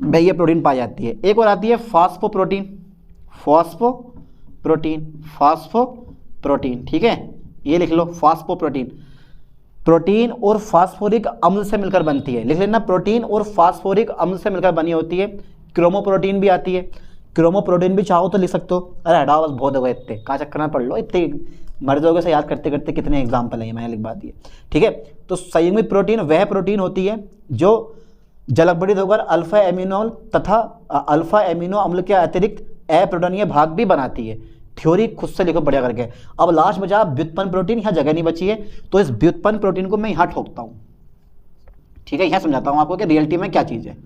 भाई ये प्रोटीन पाई जाती है। एक और आती है फास्फोप्रोटीन, फास्फोप्रोटीन, ठीक है, ये लिख लो फास्फोप्रोटीन। प्रोटीन और फास्फोरिक अम्ल से मिलकर बनती है, लिख लेना, प्रोटीन और फास्फोरिक अम्ल से मिलकर बनी होती है। क्रोमोप्रोटीन भी आती है, क्रोमोप्रोटीन भी चाहो तो लिख सकते हो। अरे हटाओ, बस बहुत हो गए इतने, कहाँ चक्कर में पढ़ लो, इतने मर्दों से याद करते करते कितने एग्जाम्पल हैं, मैंने लिखवा दिए। ठीक है, तो संयुग्मित प्रोटीन वह प्रोटीन होती है जो जलगठित होकर अल्फा एमिनो अम्ल के अतिरिक्त अप्रोटोनीय भाग भी बनाती है। थ्योरी खुद से लिखो बढ़िया करके। अब लास्ट बचा व्युत्पन्न प्रोटीन, यहाँ जगह नहीं बची है तो इस व्युत्पन्न प्रोटीन को मैं यहाँ ठोकता हूँ। ठीक है, यहाँ समझाता हूँ आपको कि रियलिटी में क्या चीज़ है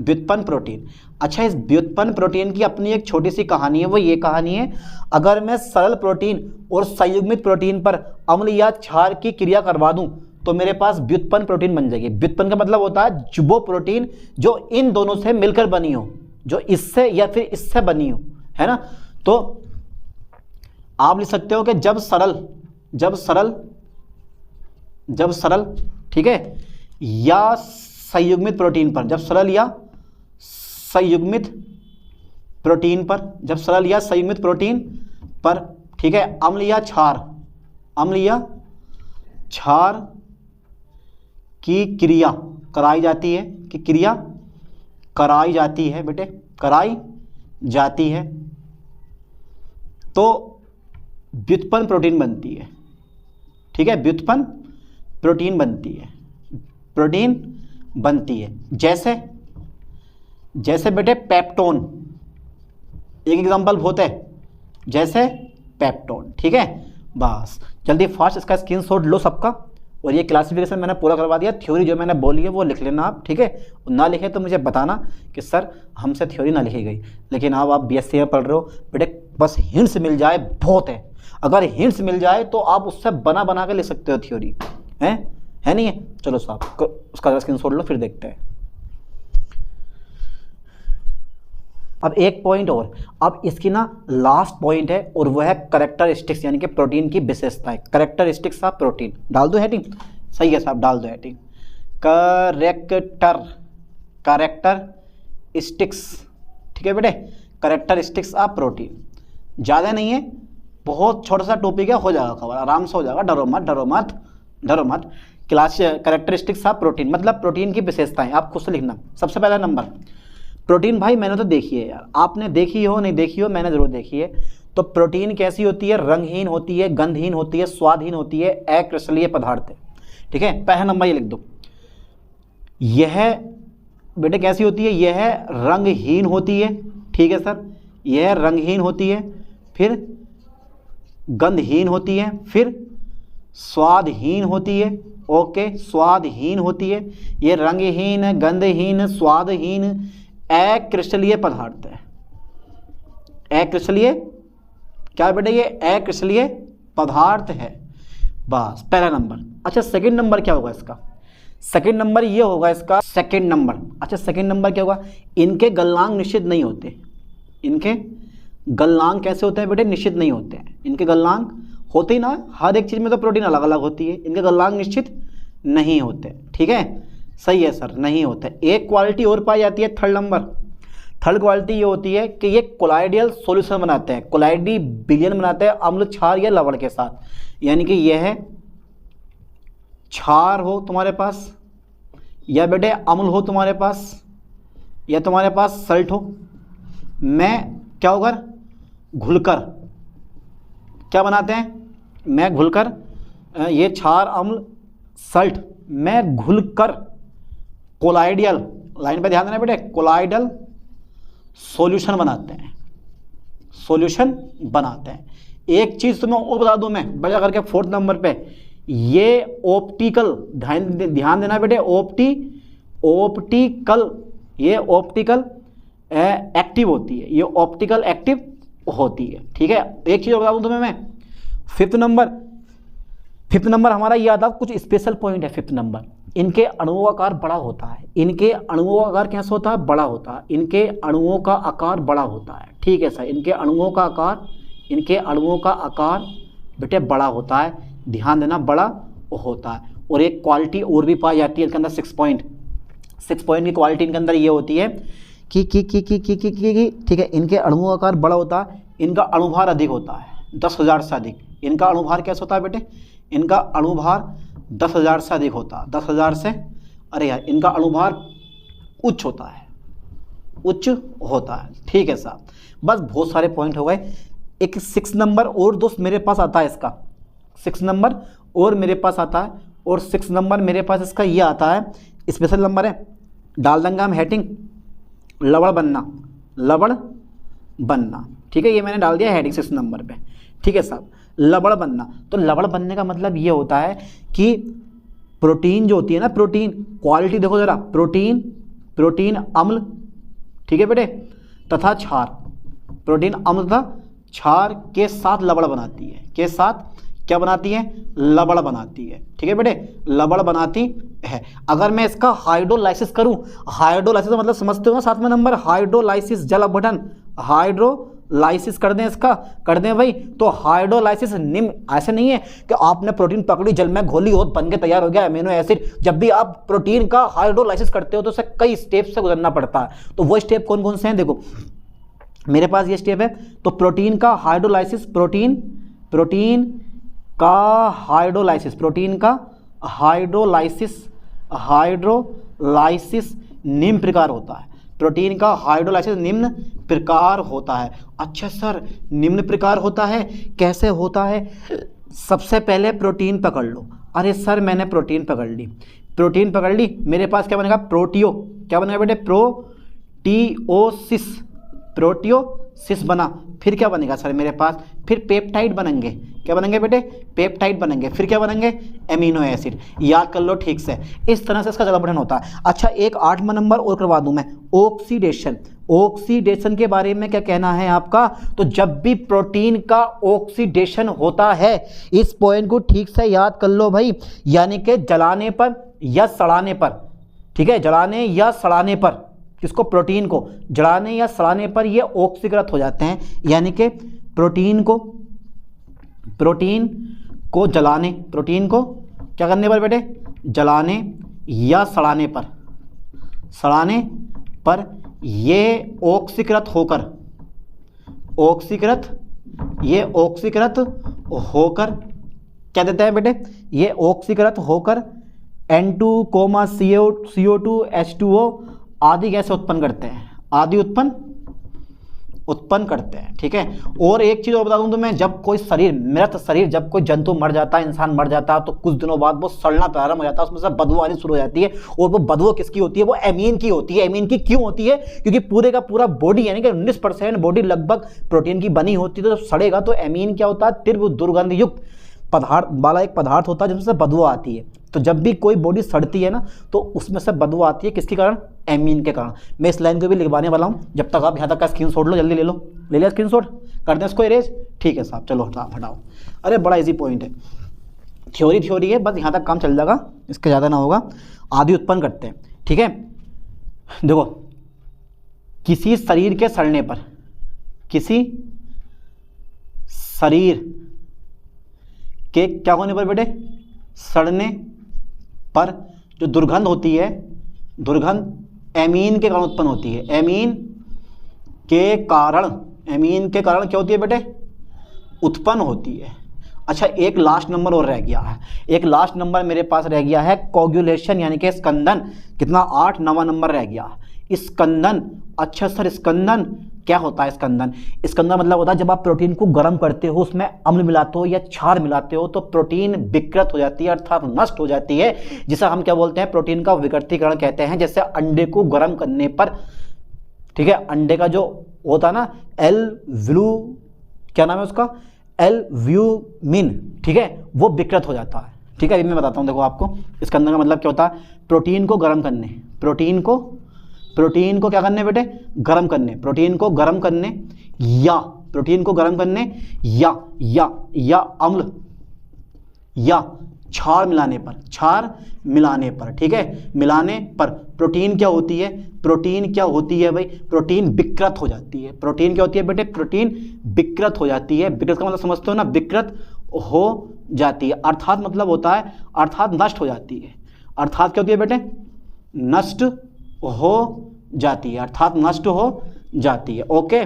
व्युत्पन्न प्रोटीन। अच्छा, इस व्युत्पन्न प्रोटीन की अपनी एक छोटी सी कहानी है, वो ये कहानी है, अगर मैं सरल प्रोटीन और संयुग्मित प्रोटीन पर अम्ल या क्षार की क्रिया करवा दूं तो मेरे पास व्युत्पन्न प्रोटीन बन जाएगी। व्युत्पन्न का मतलब होता है वो प्रोटीन जो इन दोनों से मिलकर बनी हो, जो इससे या फिर इससे बनी हो, है ना। तो आप लिख सकते हो कि जब सरल ठीक है, या संयुग्मित प्रोटीन पर, जब सरल या संयुग्मित प्रोटीन पर, ठीक है, अम्ल या क्षार की क्रिया कराई जाती है, कि क्रिया कराई जाती है बेटे, कराई जाती है, तो व्युत्पन्न प्रोटीन बनती है। ठीक है, व्युत्पन्न प्रोटीन बनती है। जैसे बेटे पेप्टोन, एक एग्जांपल बहुत है, जैसे पेप्टोन। ठीक है, बस जल्दी फास्ट इसका स्क्रीनशॉट लो सबका, और ये क्लासिफिकेशन मैंने पूरा करवा दिया। थ्योरी जो मैंने बोली है वो लिख लेना आप, ठीक है, ना लिखे तो मुझे बताना कि सर हमसे थ्योरी ना लिखी गई। लेकिन आप बीएससी में पढ़ रहे हो बेटे, बस हिंट्स मिल जाए बहुत है। अगर हिंट्स मिल जाए तो आप उससे बना के लिख सकते हो थ्योरी, है नहीं है। चलो साहब उसका स्क्रीनशॉट लो, फिर देखते हैं। अब एक पॉइंट और, अब इसकी ना लास्ट पॉइंट है, और वह है कैरेक्टरिस्टिक्स, यानी कि प्रोटीन की विशेषताएं। कैरेक्टरिस्टिक्स ऑफ प्रोटीन, डाल दो हेडिंग, सही है साहब, डाल दो हेडिंग, कैरेक्टरिस्टिक्स। ठीक है बेटे, कैरेक्टरिस्टिक्स ऑफ प्रोटीन, ज़्यादा नहीं है, बहुत छोटा सा टॉपिक है, हो जाएगा कवर, आराम से हो जाएगा, डरो मत। क्लास कैरेक्टरिस्टिक्स ऑफ प्रोटीन मतलब प्रोटीन की विशेषताएं, आप खुद से लिखना। सबसे पहला नंबर, प्रोटीन भाई मैंने तो देखी है यार, आपने देखी हो नहीं देखी हो, मैंने जरूर देखी है। तो प्रोटीन कैसी होती है? रंगहीन होती है, गंधहीन होती है, स्वादहीन होती है, अक्रिस्टलीय पदार्थ है। ठीक है, पहला नंबर ये लिख दो। यह बेटे कैसी होती है? यह रंगहीन होती है, ठीक है सर, यह रंगहीन होती है, फिर गंधहीन होती है, फिर स्वादहीन होती है। ओके, स्वादहीन होती है, ये रंगहीन, गंधहीन, स्वादहीन, अक्रिस्टलीय पदार्थ है। अक्रिस्टलीय क्या बेटे? ये अक्रिस्टलीय पदार्थ है। बस पहला नंबर। अच्छा, सेकंड नंबर क्या होगा इसका? सेकंड नंबर ये होगा इसका, सेकंड नंबर। अच्छा, सेकंड नंबर क्या होगा? इनके गलनांक निश्चित नहीं होते। इनके गलनांक कैसे होते हैं बेटे? निश्चित नहीं होते हैं। इनके गलनांक होते ही ना, हर एक चीज़ में तो प्रोटीन अलग अलग होती है, इनके गलनांक निश्चित नहीं होते। ठीक है, सही है सर, नहीं होते। एक क्वालिटी और पाई जाती है, थर्ड नंबर। थर्ड क्वालिटी ये होती है कि ये कोलाइडियल सॉल्यूशन बनाते हैं, कोलाइडी विलयन बनाते हैं अम्ल, क्षार या लवण के साथ। यानी कि यह है क्षार हो तुम्हारे पास, या बेटे अम्ल हो तुम्हारे पास, या तुम्हारे पास सल्ट हो, मैं क्या होकर घुलकर क्या बनाते हैं, मैं घुलकर ये क्षार अम्ल सल्ट मैं घुलकर कोलाइडियल, लाइन पे ध्यान देना बेटे, कोलाइडल सॉल्यूशन बनाते हैं, सॉल्यूशन बनाते हैं। एक चीज़ तुम्हें और बता दूं मैं बजा करके 4th नंबर पे, ये ऑप्टिकल, ध्यान देना बेटे, ऑप्टिकल, ये ऑप्टिकल एक्टिव होती है, ये ऑप्टिकल एक्टिव होती है। ठीक है, एक चीज़ और बता दूं तुम्हें मैं, 5th नंबर हमारा ये आता है, कुछ स्पेशल पॉइंट है 5th नंबर, इनके अणुओं का आकार बड़ा होता है, इनके अणुओं का आकार कैसा होता है, बड़ा होता है, इनके अणुओं का आकार बड़ा होता है। ठीक है सर, इनके अणुओं का आकार बेटे बड़ा होता है, ध्यान देना, बड़ा होता है। और एक क्वालिटी और भी पाई जाती है इनके अंदर, 6 पॉइंट की क्वालिटी इनके अंदर ये होती है कि ठीक है, इनके अणुओं का आकार बड़ा होता है, इनका अणुभार अधिक होता है, 10,000 से अधिक। इनका अणुभार कैसा होता है बेटे, इनका अणुभार 10,000 से अधिक होता है, 10,000 से, अरे यार इनका अणुभार उच्च होता है। ठीक है साहब, बस बहुत सारे पॉइंट हो गए। एक 6 नंबर और दोस्त मेरे पास आता है, इसका 6 नंबर और मेरे पास आता है, और 6 नंबर मेरे पास इसका ये आता है, स्पेशल नंबर है, डाल देंगे हम हेडिंग, लवण बनना। ठीक है, ये मैंने डाल दिया हेडिंग 6 नंबर पे। ठीक है साहब, लवण बनना, तो लवण बनने का मतलब ये होता है कि प्रोटीन जो होती है ना, प्रोटीन क्वालिटी देखो जरा, प्रोटीन अम्ल, ठीक है बेटे, तथा क्षार, प्रोटीन अम्ल तथा क्षार के साथ लवण बनाती है, के साथ क्या बनाती है, लवण बनाती है। ठीक है बेटे, लवण बनाती है। अगर मैं इसका हाइड्रोलाइसिस करूं, हाइड्रोलाइसिस मतलब समझते हो ना, 7वां नंबर हाइड्रोलाइसिस, जल अपघटन, हाइड्रोलाइसिस कर दें, इसका कर दें भाई, तो हाइड्रोलाइसिस निम्न, ऐसे नहीं है कि आपने प्रोटीन पकड़ी, जल में घोली और बन के तैयार हो गया अमीनो एसिड। जब भी आप प्रोटीन का हाइड्रोलाइसिस करते हो तो उसे कई स्टेप से गुजरना पड़ता है। तो वो स्टेप कौन कौन से हैं, देखो मेरे पास ये स्टेप है। तो प्रोटीन का हाइड्रोलाइसिस, प्रोटीन का हाइड्रोलाइसिस निम्न प्रकार होता है। प्रोटीन का हाइड्रोलाइसिस निम्न प्रकार होता है। अच्छा सर, निम्न प्रकार होता है, कैसे होता है? सबसे पहले प्रोटीन पकड़ लो। अरे सर मैंने प्रोटीन पकड़ ली, मेरे पास क्या बनेगा, क्या बनेगा बेटे, प्रोटियोसिस बना। फिर क्या बनेगा सर मेरे पास, फिर पेप्टाइड बनेंगे। क्या बनेंगे बेटे, पेप्टाइड बनेंगे। फिर क्या बनेंगे, एमिनो एसिड। याद कर लो ठीक से, इस तरह से इसका जल अपघटन होता है। अच्छा, एक 8वां नंबर और करवा दूं मैं, ऑक्सीडेशन के बारे में क्या कहना है आपका? तो जब भी प्रोटीन का ऑक्सीडेशन होता है, इस पॉइंट को ठीक से याद कर लो भाई, यानी कि जलाने पर या सड़ाने पर, ठीक है, जलाने या सड़ाने पर, किसको, प्रोटीन को जलाने या सड़ाने पर ये ऑक्सीकृत हो जाते हैं। यानी कि प्रोटीन को जलाने, प्रोटीन को क्या करने पर बेटे, जलाने या सड़ाने पर ये ऑक्सीकृत होकर क्या देते हैं बेटे, ये ऑक्सीकृत होकर N2, CO2, H2O आदि गैसें उत्पन्न करते हैं, उत्पन्न करते हैं। ठीक है, और एक चीज़ और बता दूं तो मैं, जब कोई शरीर, मृत शरीर, जब कोई जंतु मर जाता है, इंसान मर जाता है, तो कुछ दिनों बाद वो सड़ना प्रारंभ हो जाता है, उसमें से बदबू आनी शुरू हो जाती है। और वो बदबू किसकी होती है, वो एमीन की होती है। एमीन की क्यों होती है? क्योंकि पूरे का पूरा बॉडी, यानी कि 19% बॉडी लगभग प्रोटीन की बनी होती है। तो जब सड़ेगा तो एमीन क्या होता है, तीव्र दुर्गंध युक्त पदार्थ वाला एक पदार्थ होता है जिसमें बदबू आती है। तो जब भी कोई बॉडी सड़ती है ना, तो उसमें से बदबू आती है, किसके कारण, एमीन के कारण। मैं इस लाइन को भी लिखवाने वाला हूँ, जब तक आप यहाँ तक का स्क्रीनशॉट लो, जल्दी ले लिया स्क्रीनशॉट, कर दें इसको इरेज। ठीक है साहब, चलो हटाओ। अरे बड़ा इजी पॉइंट है, थ्योरी है, बस यहाँ तक काम चल जाएगा, इसके ज़्यादा ना होगा। आदि उत्पन्न करते हैं, ठीक है। देखो, किसी शरीर के सड़ने पर, किसी शरीर के क्या होने पर बेटे, सड़ने पर जो दुर्गंध होती है, दुर्गंध एमीन के कारण उत्पन्न होती है। एमीन के कारण क्या होती है बेटे, उत्पन्न होती है। अच्छा, एक लास्ट नंबर और रह गया है, एक लास्ट नंबर मेरे पास रह गया है कोगुलेशन यानी कि स्कंदन। कितना, 8 9वां नंबर रह गया स्कंदन। अच्छा सर, स्कंदन क्या होता है? स्कंदन, स्कंदन मतलब होता है जब आप प्रोटीन को गर्म करते हो, उसमें अम्ल मिलाते हो या क्षार मिलाते हो तो प्रोटीन विकृत हो जाती है अर्थात नष्ट हो जाती है, जिसे हम क्या बोलते हैं? प्रोटीन का विकृतीकरण कहते हैं। जैसे अंडे को गर्म करने पर, ठीक है, अंडे का जो होता है ना क्या नाम है उसका, एल्ब्यूमिन, ठीक है, वो विकृत हो जाता है। ठीक है, अभी मैं बताता हूँ, देखो आपको स्कंदन का मतलब क्या होता है। प्रोटीन को गर्म करने, प्रोटीन को क्या करने बेटे? गर्म करने, प्रोटीन को गर्म करने या प्रोटीन को गर्म करने या अम्ल या क्षार मिलाने पर, ठीक है, मिलाने पर प्रोटीन क्या होती है? प्रोटीन क्या होती है भाई? प्रोटीन विकृत हो जाती है। प्रोटीन क्या होती है बेटे? प्रोटीन विकृत हो जाती है। विकृत का मतलब समझते हो ना, विकृत हो जाती है अर्थात मतलब होता है अर्थात नष्ट हो जाती है। अर्थात क्या होती है बेटे? नष्ट हो जाती है, अर्थात नष्ट हो जाती है। ओके,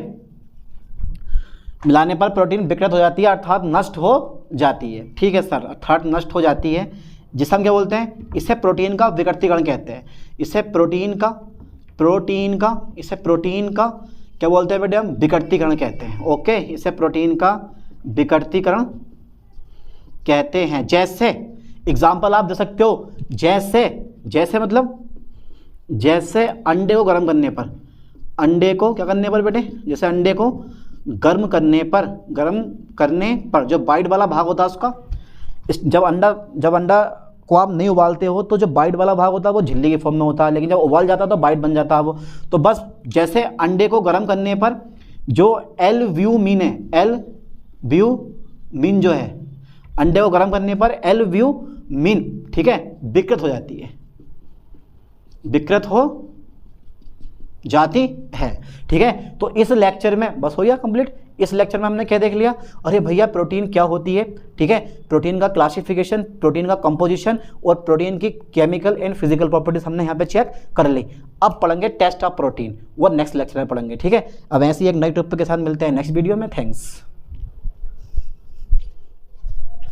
मिलाने पर प्रोटीन विकृत हो जाती है अर्थात नष्ट हो जाती है। ठीक है सर, अर्थात नष्ट हो जाती है, जिसे हम क्या बोलते हैं? इसे प्रोटीन का विकृतीकरण कहते हैं। इसे प्रोटीन का क्या बोलते हैं बेटे? हम विकृतीकरण कहते हैं। ओके, इसे प्रोटीन का विकृतीकरण कहते हैं। जैसे एग्जाम्पल आप दे सकते हो, जैसे मतलब जैसे अंडे को गर्म करने पर, अंडे को क्या करने पर बेटे? जैसे अंडे को गर्म करने पर जो वाइट वाला भाग होता है उसका, जब अंडा को आप नहीं उबालते हो तो जो वाइट वाला भाग होता है वो झिल्ली के फॉर्म में होता है, लेकिन जब उबाल जाता है तो वाइट बन जाता है वो। तो बस जैसे अंडे को गर्म करने पर जो एल्ब्यूमिन है, एल्ब्यूमिन जो है, अंडे को गर्म करने पर एल्ब्यूमिन, ठीक है, विकृत हो जाती है, विकृत हो जाती है। ठीक है, तो इस लेक्चर में बस हो गया कंप्लीट। इस लेक्चर में हमने क्या देख लिया? अरे भैया प्रोटीन क्या होती है, ठीक है, प्रोटीन का क्लासिफिकेशन, प्रोटीन का कंपोजिशन और प्रोटीन की केमिकल एंड फिजिकल प्रॉपर्टीज हमने यहाँ पे चेक कर ली। अब पढ़ेंगे टेस्ट ऑफ प्रोटीन, वो नेक्स्ट लेक्चर में पढ़ेंगे। ठीक है, अब ऐसे ही एक नई टॉपिक के साथ मिलते हैं नेक्स्ट वीडियो में। थैंक्स।